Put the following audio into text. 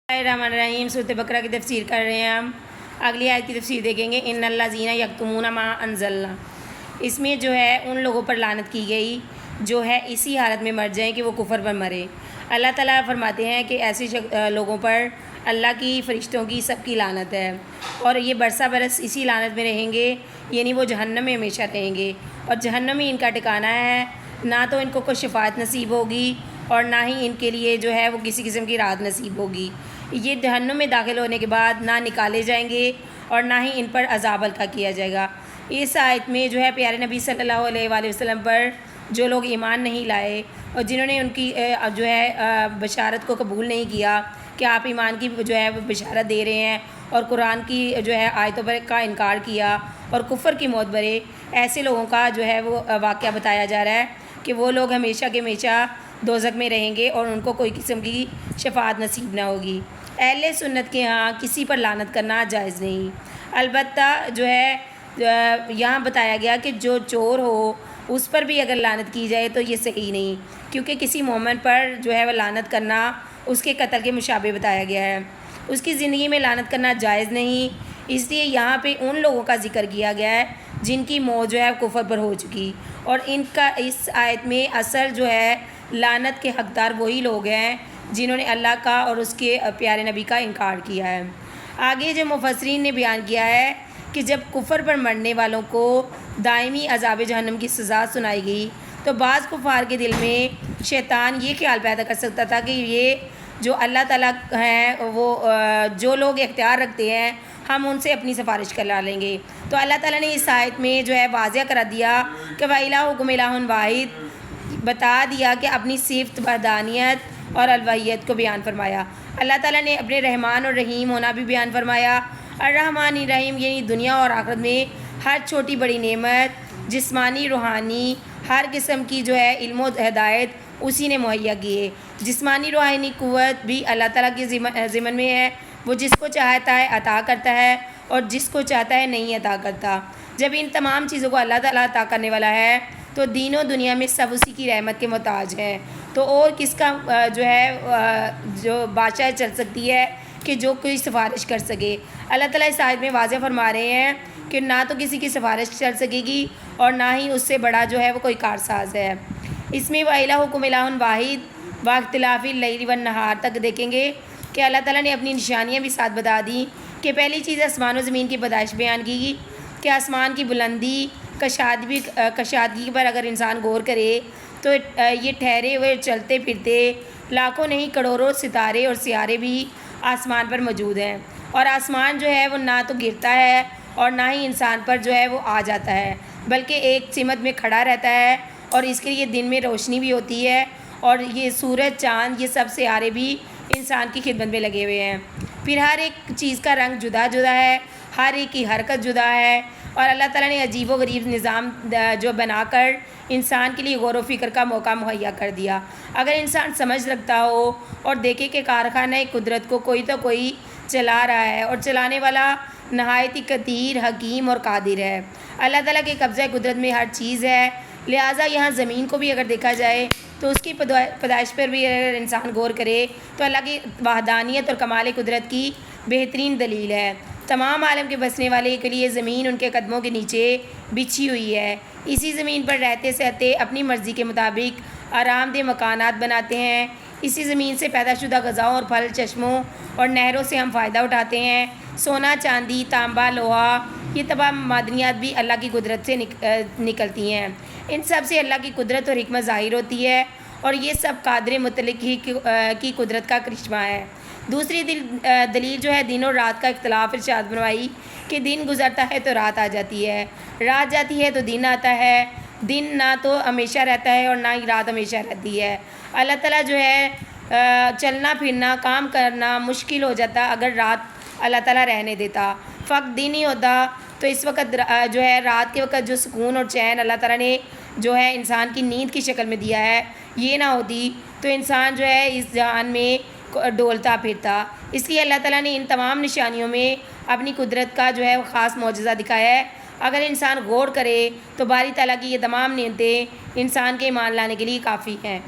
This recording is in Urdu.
الرحمن الرحیم سورۃ بقرہ کی تفسیر کر رہے ہیں ہم۔ اگلی آیت کی تفسیر دیکھیں گے ان الذین یکتمون ما انزلنا۔ اس میں جو ہے ان لوگوں پر لعنت کی گئی جو ہے اسی حالت میں مر جائیں کہ وہ کفر پر مرے۔ اللہ تعالیٰ فرماتے ہیں کہ ایسے لوگوں پر اللہ کی فرشتوں کی سب کی لعنت ہے اور یہ برسہ برس اسی لعنت میں رہیں گے، یعنی وہ جہنم میں ہمیشہ رہیں گے اور جہنم میں ان کا ٹھکانہ ہے۔ نہ تو ان کو کوئی شفاعت نصیب ہوگی اور نہ ہی ان کے لیے جو ہے وہ کسی قسم کی راحت نصیب ہوگی۔ یہ جہنم میں داخل ہونے کے بعد نہ نکالے جائیں گے اور نہ ہی ان پر عذاب ہلکا کیا جائے گا۔ اس آیت میں جو ہے پیارے نبی صلی اللہ علیہ وآلہ وسلم پر جو لوگ ایمان نہیں لائے اور جنہوں نے ان کی جو ہے بشارت کو قبول نہیں کیا کہ آپ ایمان کی جو ہے بشارت دے رہے ہیں اور قرآن کی جو ہے آیتوں پر کا انکار کیا اور کفر کی موت برے، ایسے لوگوں کا جو ہے وہ واقعہ بتایا جا رہا ہے کہ وہ لوگ ہمیشہ کے ہمیشہ دوزخ میں رہیں گے اور ان کو کوئی قسم کی شفاعت نصیب نہ ہوگی۔ اہل سنت کے ہاں کسی پر لعنت کرنا جائز نہیں، البتہ جو ہے یہاں بتایا گیا کہ جو چور ہو اس پر بھی اگر لعنت کی جائے تو یہ صحیح نہیں، کیونکہ کسی مومن پر جو ہے وہ لعنت کرنا اس کے قتل کے مشابہ بتایا گیا ہے، اس کی زندگی میں لعنت کرنا جائز نہیں۔ اس لیے یہاں پہ ان لوگوں کا ذکر کیا گیا ہے جن کی موت جو ہے کفر پر ہو چکی، اور ان کا اس آیت میں اصل جو ہے لعنت کے حقدار وہی لوگ ہیں جنہوں نے اللہ کا اور اس کے پیارے نبی کا انکار کیا ہے۔ آگے جو مفسرین نے بیان کیا ہے کہ جب کفر پر مرنے والوں کو دائمی عذاب جہنم کی سزا سنائی گئی تو بعض کفار کے دل میں شیطان یہ خیال پیدا کر سکتا تھا کہ یہ جو اللہ تعالیٰ ہیں وہ جو لوگ اختیار رکھتے ہیں ہم ان سے اپنی سفارش کرا لیں گے، تو اللہ تعالیٰ نے اس آیت میں جو ہے واضح کرا دیا کہ وَإِلَٰهُكُمْ إِلَٰهٌ وَاحِدٌ، بتا دیا کہ اپنی صفت وحدانیت اور الوہیت کو بیان فرمایا۔ اللہ تعالیٰ نے اپنے رحمان اور رحیم ہونا بھی بیان فرمایا۔ الرحمن الرحیم یعنی دنیا اور آخرت میں ہر چھوٹی بڑی نعمت جسمانی روحانی ہر قسم کی جو ہے علم و ہدایت اسی نے مہیا کی ہے۔ جسمانی روحانی قوت بھی اللہ تعالیٰ کے ضمن میں ہے، وہ جس کو چاہتا ہے عطا کرتا ہے اور جس کو چاہتا ہے نہیں عطا کرتا۔ جب ان تمام چیزوں کو اللہ تعالیٰ عطا کرنے والا ہے تو دین و دنیا میں سب اسی کی رحمت کے محتاج ہیں، تو اور کس کا جو ہے جو بادشاہ چل سکتی ہے کہ جو کوئی سفارش کر سکے۔ اللہ تعالیٰ اس آیت میں واضح فرما رہے ہیں کہ نہ تو کسی کی سفارش چل سکے گی اور نہ ہی اس سے بڑا جو ہے وہ کوئی کارساز ہے۔ اس میں وَإِلَٰهُكُمْ إِلَٰهٌ وَاحِدٌ وَاخْتِلَافِ اللَّيْلِ وَالنَّهَارِ تک دیکھیں گے کہ اللہ تعالیٰ نے اپنی نشانیاں بھی ساتھ بتا دی کہ پہلی چیز آسمان و زمین کی پیدائش بیان کی گئی کہ آسمان کی بلندی کشادگی پر اگر انسان غور کرے تو یہ ٹھہرے ہوئے چلتے پھرتے لاکھوں نہیں کروڑوں ستارے اور سیارے بھی آسمان پر موجود ہیں، اور آسمان جو ہے وہ نہ تو گرتا ہے اور نہ ہی انسان پر جو ہے وہ آ جاتا ہے، بلکہ ایک سمت میں کھڑا رہتا ہے اور اس کے لیے دن میں روشنی بھی ہوتی ہے، اور یہ سورج چاند یہ سب سیارے بھی انسان کی خدمت میں لگے ہوئے ہیں۔ پھر ہر ایک چیز کا رنگ جدا جدا ہے، ہر ایک کی حرکت جدا ہے، اور اللہ تعالیٰ نے عجیب و غریب نظام جو بنا کر انسان کے لیے غور و فکر کا موقع مہیا کر دیا۔ اگر انسان سمجھ رکھتا ہو اور دیکھے کہ کارخانہ قدرت کو کوئی تو کوئی چلا رہا ہے اور چلانے والا نہایت ہی قدیر حکیم اور قادر ہے، اللہ تعالیٰ کے قبضہ قدرت میں ہر چیز ہے، لہٰذا یہاں زمین کو بھی اگر دیکھا جائے تو اس کی پیدائش پر بھی اگر انسان غور کرے تو اللہ کی وحدانیت اور کمال قدرت کی بہترین دلیل ہے۔ تمام عالم کے بسنے والے کے لیے زمین ان کے قدموں کے نیچے بچھی ہوئی ہے، اسی زمین پر رہتے سہتے اپنی مرضی کے مطابق آرام دہ مکانات بناتے ہیں، اسی زمین سے پیدا شدہ غذاؤں اور پھل چشموں اور نہروں سے ہم فائدہ اٹھاتے ہیں۔ سونا چاندی تانبا لوہا یہ تمام معدنیات بھی اللہ کی قدرت سے نکلتی ہیں، ان سب سے اللہ کی قدرت اور حکمت ظاہر ہوتی ہے، اور یہ سب قادر مطلق ہی کی قدرت کا کرشمہ ہے۔ دوسری دلیل جو ہے دن اور رات کا اختلاف ارشاد فرمائی کہ دن گزرتا ہے تو رات آ جاتی ہے، رات جاتی ہے تو دن آتا ہے، دن نہ تو ہمیشہ رہتا ہے اور نہ ہی رات ہمیشہ رہتی ہے۔ اللہ تعالیٰ جو ہے چلنا پھرنا کام کرنا مشکل ہو جاتا اگر رات اللہ تعالیٰ رہنے دیتا، فقط دن ہی ہوتا تو اس وقت جو ہے رات کے وقت جو سکون اور چین اللہ تعالیٰ نے جو ہے انسان کی نیند کی شکل میں دیا ہے یہ نہ ہوتی تو انسان جو ہے اس جہان میں ڈولتا پھرتا۔ اس لیے اللہ تعالیٰ نے ان تمام نشانیوں میں اپنی قدرت کا جو ہے خاص معجزہ دکھایا ہے۔ اگر انسان غور کرے تو باری تعالیٰ کی یہ تمام نعمتیں انسان کے ایمان لانے کے لیے کافی ہیں۔